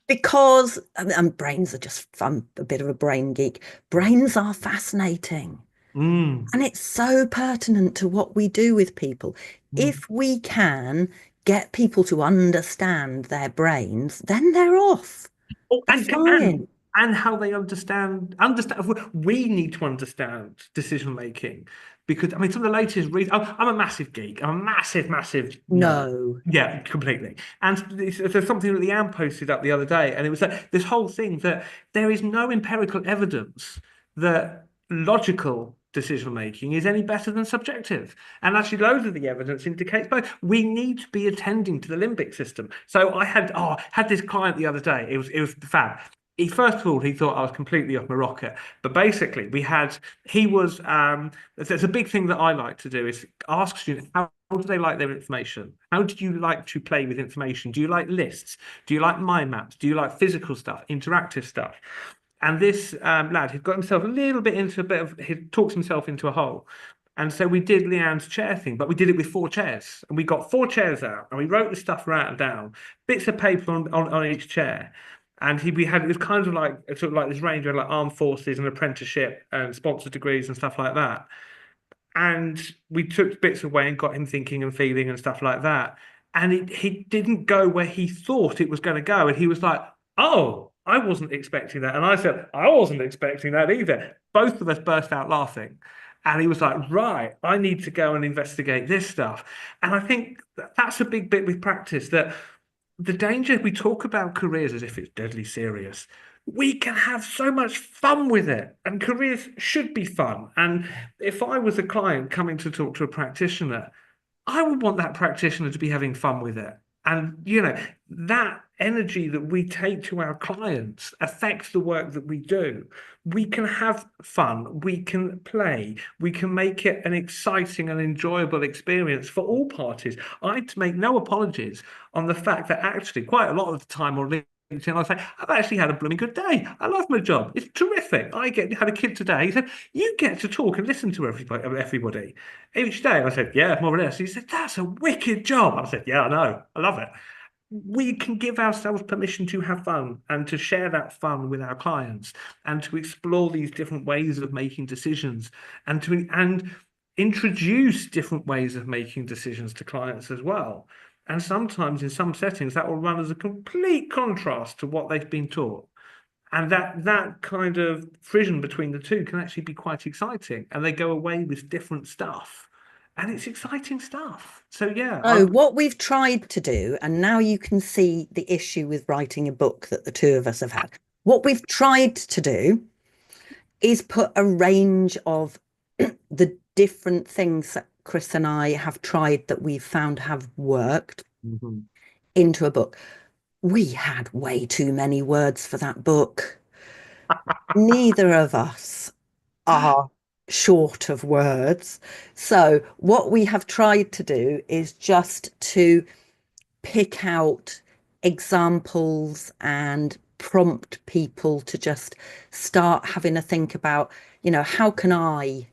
because and brains are just I'm a bit of a brain geek. Brains are fascinating. mm, And it's so pertinent to what we do with people. mm. If we can get people to understand their brains, then they're off. Oh, They're fine. and how they understand. We need to understand decision making because I mean some of the latest reads. I'm a massive geek. I'm a massive nerd. No, Yeah, completely. And there's something that Leanne posted up the other day, and it was that this whole thing that there is no empirical evidence that logical decision making is any better than subjective. And actually, loads of the evidence indicates both. We need to be attending to the limbic system. So I had this client the other day. It was fab. He first of all he thought I was completely off my rocker, but basically he was there's a big thing that I like to do is ask students how do they like their information? How do you like to play with information? Do you like lists? Do you like mind maps? Do you like physical stuff, interactive stuff? And this lad, he'd got himself a little bit into a bit of, he talked himself into a hole. And so we did Leanne's chair thing, but we did it with 4 chairs. And we got 4 chairs out and we wrote the stuff right down, bits of paper on each chair. And it was kind of like, sort of like this range of like armed forces and apprenticeship and sponsored degrees and stuff like that. And we took bits away and got him thinking and feeling and stuff like that. And he didn't go where he thought it was going to go. And he was like, oh, I wasn't expecting that. And I said, I wasn't expecting that either. Both of us burst out laughing. And he was like, right, I need to go and investigate this stuff. And I think that's a big bit with practice that the danger, we talk about careers as if it's deadly serious. We can have so much fun with it, and careers should be fun. And if I was a client coming to talk to a practitioner, I would want that practitioner to be having fun with it. And, that energy that we take to our clients affects the work that we do. We can have fun, we can play, we can make it an exciting and enjoyable experience for all parties. I'd make no apologies on the fact that actually, quite a lot of the time on LinkedIn, I say, I've actually had a blooming good day. I love my job. It's terrific. Had a kid today. He said, you get to talk and listen to everybody each day. I said, yeah, more or less. He said, that's a wicked job. I said, yeah, I know. I love it. We can give ourselves permission to have fun and to share that fun with our clients and to explore these different ways of making decisions and introduce different ways of making decisions to clients as well. And sometimes in some settings that will run as a complete contrast to what they've been taught. And that kind of frisson between the two can actually be quite exciting. And they go away with different stuff. And it's exciting stuff. So yeah, Oh, what we've tried to do, and now you can see the issue with writing a book that the two of us have had. What we've tried to do is put a range of the different things that Chris and I have tried that we've found have worked Mhm. into a book. We had way too many words for that book. Neither of us are short of words. So, what we have tried to do is just to pick out examples and prompt people to just start having a think about, how can I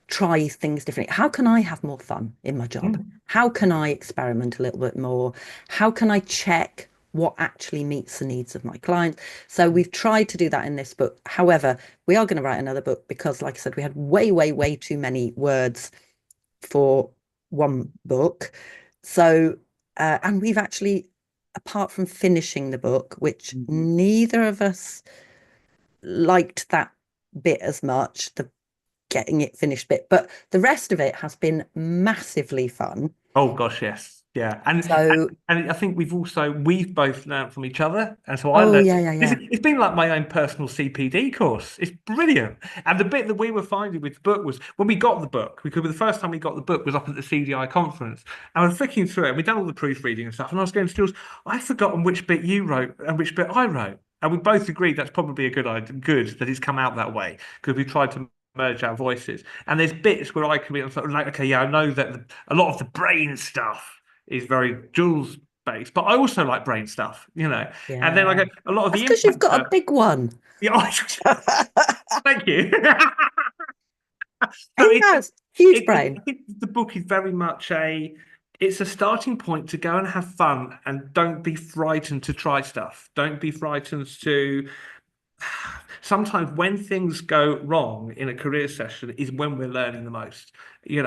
try things differently? How can I have more fun in my job? How can I experiment a little bit more? How can I check what actually meets the needs of my clients? So we've tried to do that in this book. However, we are going to write another book because, like I said, we had way, way, way too many words for one book. So, and we've actually, apart from finishing the book, which neither of us liked that bit as much, the getting it finished bit, but the rest of it has been massively fun. Oh gosh, yes, yeah, and So, I think we've both learned from each other, and so I oh learned. yeah, yeah, yeah. It's been like my own personal CPD course. It's brilliant, and the bit that we were finding with the book was when we got the book, because the first time we got the book was up at the CDI conference, and I was flicking through it, and we'd done all the proofreading and stuff, and I was going to Jules, I've forgotten which bit you wrote and which bit I wrote, and we both agreed that's probably a good idea, good that it's come out that way because we tried to merge our voices. And there's bits where I can be sort of like, okay, yeah, I know that a lot of the brain stuff is very Jules based, but I also like brain stuff, And then I Yeah. go a lot of That's the because you've impact got a stuff. big one. Yeah, thank you. So He has huge I brain. think the book is very much it's a starting point to go and have fun and don't be frightened to try stuff. Don't be frightened to sometimes when things go wrong in a career session is when we're learning the most, and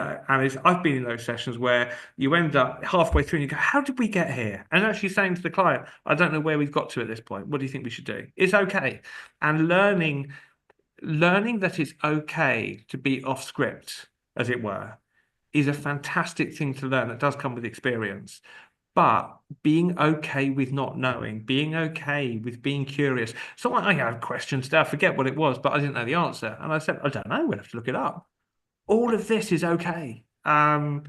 I've been in those sessions where you end up halfway through and you go, how did we get here? And actually saying to the client, I don't know where we've got to at this point. What do you think we should do? It's okay. And learning that it's okay to be off script, as it were, is a fantastic thing to learn that does come with experience. But being okay with not knowing, being okay with being curious. So I had questions there, I forget what it was, but I didn't know the answer. And I said, I don't know, we'll have to look it up. All of this is okay. But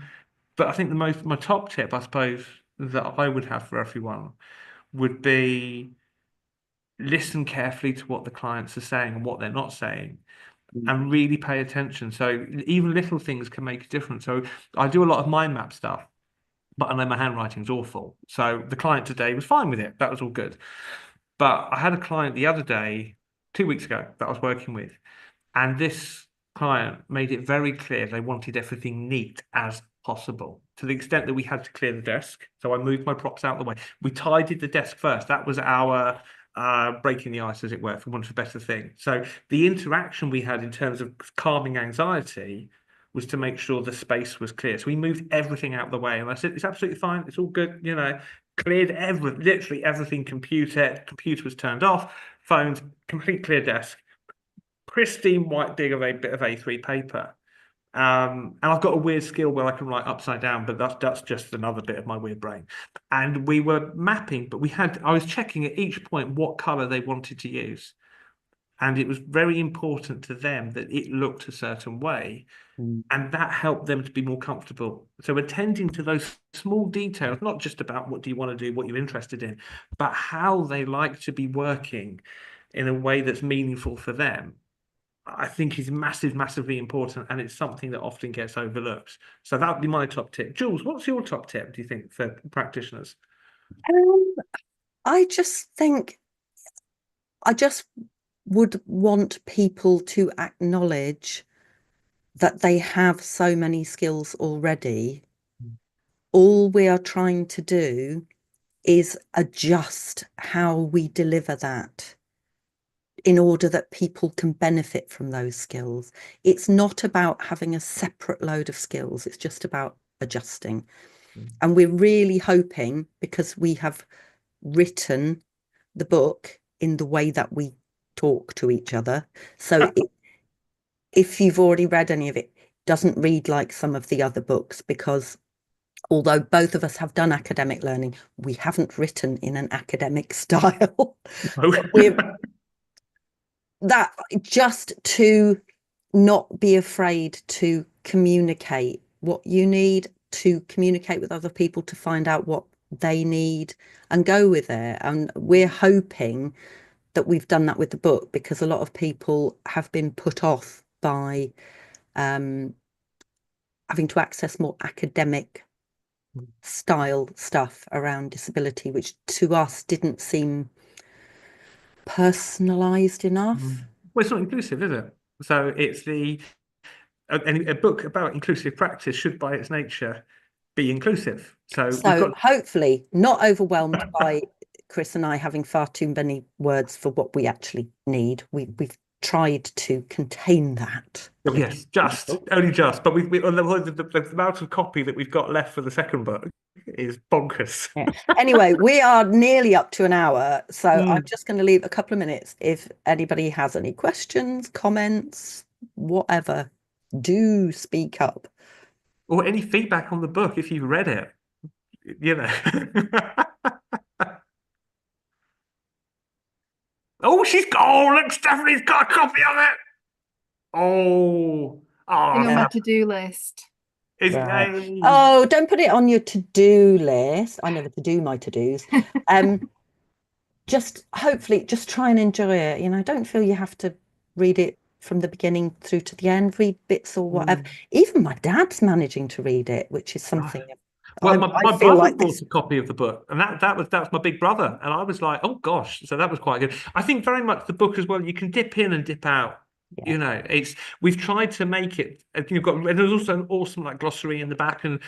I think my top tip, I suppose, that I would have for everyone would be listen carefully to what the clients are saying and what they're not saying and really pay attention. So even little things can make a difference. So I do a lot of mind map stuff, but I know my handwriting's awful. So the client today was fine with it. That was all good. But I had a client the other day, 2 weeks ago, that I was working with, and this client made it very clear they wanted everything neat as possible to the extent that we had to clear the desk. So I moved my props out of the way. We tidied the desk first. That was our breaking the ice, as it were, for want of a better thing. So the interaction we had in terms of calming anxiety was to make sure the space was clear. So we moved everything out of the way, and I said, "It's absolutely fine. It's all good." Cleared literally everything. Computer was turned off. Phones, complete clear desk, pristine white big of a bit of A3 paper. And I've got a weird skill where I can write upside down, but that's just another bit of my weird brain. And we were mapping, but I was checking at each point what color they wanted to use. And it was very important to them that it looked a certain way. And that helped them to be more comfortable. So attending to those small details, not just about what do you want to do, what you're interested in, but how they like to be working in a way that's meaningful for them, I think is massively important, and it's something that often gets overlooked. So that would be my top tip. Jules, what's your top tip, do you think, for practitioners? Um, I just think I just would want people to acknowledge that they have so many skills already. All we are trying to do is adjust how we deliver that in order that people can benefit from those skills. It's not about having a separate load of skills, it's just about adjusting. And we're really hoping, because we have written the book in the way that we talk to each other. So if you've already read any of it, doesn't read like some of the other books, because although both of us have done academic learning, we haven't written in an academic style. We're that just to not be afraid to communicate what you need, to communicate with other people, to find out what they need and go with it. And we're hoping that we've done that with the book, because a lot of people have been put off by having to access more academic style stuff around disability, which to us didn't seem personalized enough. Well, it's not inclusive, is it? So it's a book about inclusive practice should, by its nature, be inclusive. So we've So got. hopefully not overwhelmed by Chris and I having far too many words for what we actually need. We've tried to contain that. Oh, yes, only just. But the amount of copy that we've got left for the second book is bonkers. Yeah. Anyway, we are nearly up to an hour, so I'm Mm. just going to leave a couple of minutes. If anybody has any questions, comments, whatever, do speak up. Or any feedback on the book if you've read it, you know. Oh, look, Stephanie's got a copy of it. Oh, Thing on my Yeah. to-do list. it's Right. a. Oh, don't put it on your to-do list. I never to-do my to-dos. Just hopefully just try and enjoy it. Don't feel you have to read it from the beginning through to the end, read bits or whatever. Even my dad's managing to read it, which is something Well, I my feel brother like bought this. a copy of the book, and that was my big brother, and I was like, oh gosh, so that was quite good. I think very much the book as well. You can dip in and dip out. Yeah. We've tried to make it. And there's also an awesome like glossary in the back and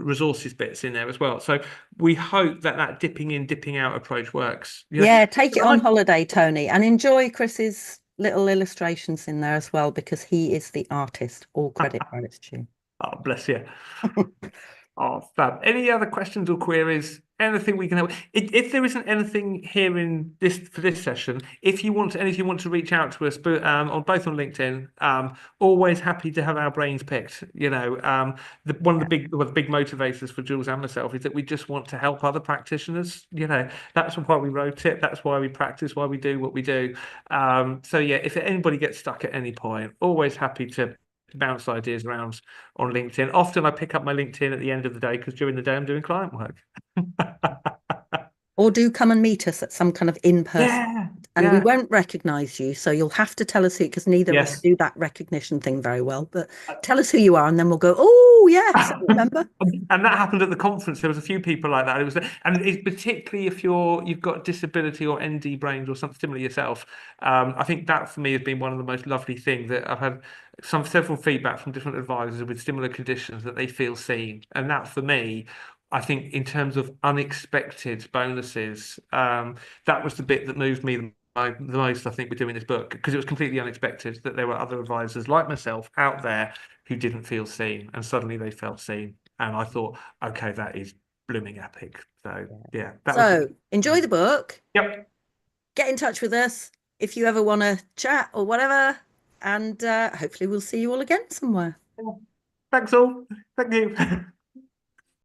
resources bits in there as well. So we hope that dipping in, dipping out approach works. Yeah, take it on holiday, Tony, and enjoy Chris's little illustrations in there as well, because he is the artist. All credit where it's due. Oh, bless you. Oh, fab. Any other questions or queries? Anything we can help? If there isn't anything here in this for this session, if you want to reach out to us, but on both on LinkedIn, always happy to have our brains picked. One of the big motivators for Jules and myself is that we just want to help other practitioners. That's why we wrote it. That's why we practice. Why we do what we do. So yeah, if anybody gets stuck at any point, always happy to bounce ideas around on LinkedIn. Often I pick up my LinkedIn at the end of the day because during the day I'm doing client work. Or do come and meet us at some kind of in-person, Yeah, and we yeah. won't recognize you, so you'll have to tell us who, because neither of us Yes. do that recognition thing very well. But tell us who you are, and then we'll go, oh yes, I remember. And that happened at the conference. There was a few people like that. And it's particularly if you've got disability or ND brains or something similar yourself. I think that for me has been one of the most lovely things that I've had several feedback from different advisors with similar conditions that they feel seen. And that for me, I think in terms of unexpected bonuses, that was the bit that moved me the most, I think, with doing this book, because it was completely unexpected that there were other advisors like myself out there who didn't feel seen, and suddenly they felt seen. And I thought, okay, that is blooming epic. So yeah, So enjoy the book. Yep. Get in touch with us if you ever want to chat or whatever, and hopefully we'll see you all again somewhere. Thanks all. Thank you.